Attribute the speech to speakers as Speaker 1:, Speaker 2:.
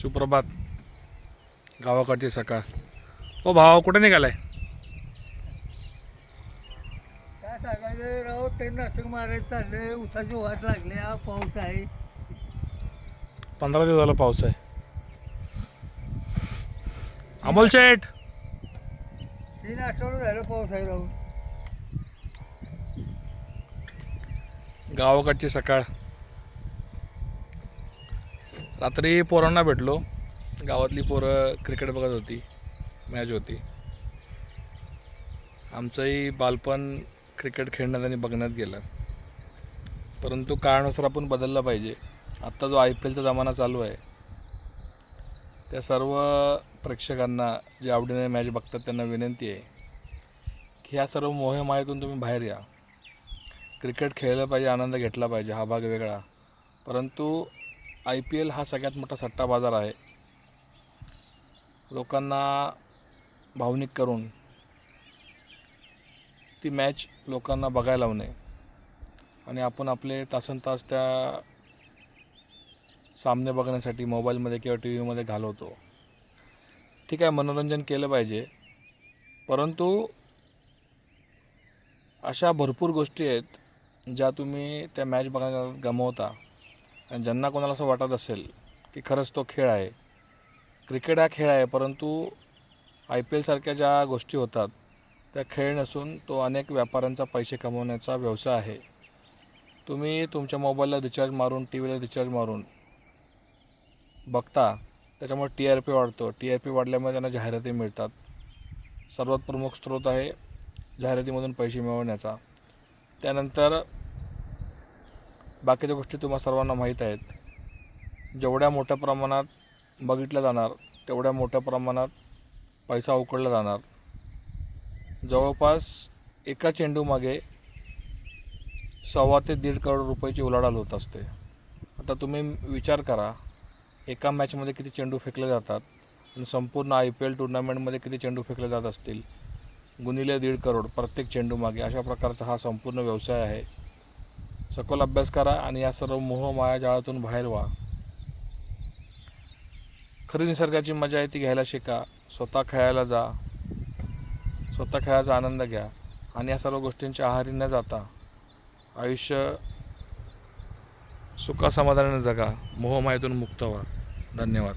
Speaker 1: सुप्रभात. गावाकडची सकाळ. ओ भावा, कुठे निघालाय?
Speaker 2: काय सांगायचं राव, ते नाशिक मारायचं चाललंय. उसाची वाट लागली, हा पाऊस आहे.
Speaker 1: 15 दिवस झाला पाऊस आहे. अमोल शेठ,
Speaker 2: 3 आठवडे झालं पाऊस आहे राहून.
Speaker 1: गावाकडची सकाळ. रात्री पोरांना भेटलो. गावातली पोरं क्रिकेट बघत होती, मॅच होती. आमचंही बालपण क्रिकेट खेळण्यात आणि बघण्यात गेलं. परंतु काळानुसार आपण बदललं पाहिजे. आत्ता जो IPLचा जमाना चालू आहे, त्या सर्व प्रेक्षकांना जे आवडीने मॅच बघतात त्यांना विनंती आहे की ह्या सर्व मोहमायेतून तुम्ही बाहेर या. क्रिकेट खेळलं पाहिजे, आनंद घेतला पाहिजे, हा भाग वेगळा. परंतु IPL हा सगळ्यात मोठा सट्टा बाजार आहे. लोकांना भावनिक करून ती मॅच लोकांना बघायला लावणे आणि आपण आपले तासनतास त्या सामने बघण्यासाठी मोबाईलमध्ये किंवा TV मध्ये घालवतो. ठीक आहे, मनोरंजन केलं पाहिजे, परंतु अशा भरपूर गोष्टी आहेत ज्या तुम्ही त्या मॅच बघण्यात गमावता. आणि ज्यांना कोणाला असं वाटत असेल की खरंच तो खेळ आहे, क्रिकेट हा खेळ आहे, परंतु IPL सारख्या ज्या गोष्टी होतात त्या खेळ नसून तो अनेक व्यापाऱ्यांचा पैसे कमवण्याचा व्यवसाय आहे. तुम्ही तुमच्या मोबाईलला रिचार्ज मारून, TVला रिचार्ज मारून बघता, त्याच्यामुळे TRP वाढतो. TRP वाढल्यामुळे त्यांना जाहिराती मिळतात. सर्वात प्रमुख स्रोत आहे जाहिरातीमधून पैसे मिळवण्याचा. त्यानंतर बाकीच्या गोष्टी तुम्हा सर्वांना माहीत आहेत. जेवढ्या मोठ्या प्रमाणात बघितलं जाणार तेवढ्या मोठ्या प्रमाणात पैसा उकळला जाणार. जवळपास एका चेंडूमागे 1.25 ते 1.5 करोड रुपयाची उलाढाल होत असते. आता तुम्ही विचार करा, एका मॅचमध्ये किती चेंडू फेकले जातात आणि संपूर्ण IPL टुर्नामेंटमध्ये किती चेंडू फेकले जात असतील. गुणिले 1.5 करोड प्रत्येक चेंडूमागे. अशा प्रकारचा हा संपूर्ण व्यवसाय आहे. सखोल अभ्यास करा आणि या सर्व मोहमाया जाळातून बाहेर व्हा. खरी निसर्गाची मजा आहे ती घ्यायला शिका. स्वतः खेळायला जा, स्वतः खेळायचा आनंद घ्या आणि या सर्व गोष्टींच्या आहारी न जाता आयुष्य सुखासमाधानाने जगा. मोहमायेतून मुक्त व्हा. धन्यवाद.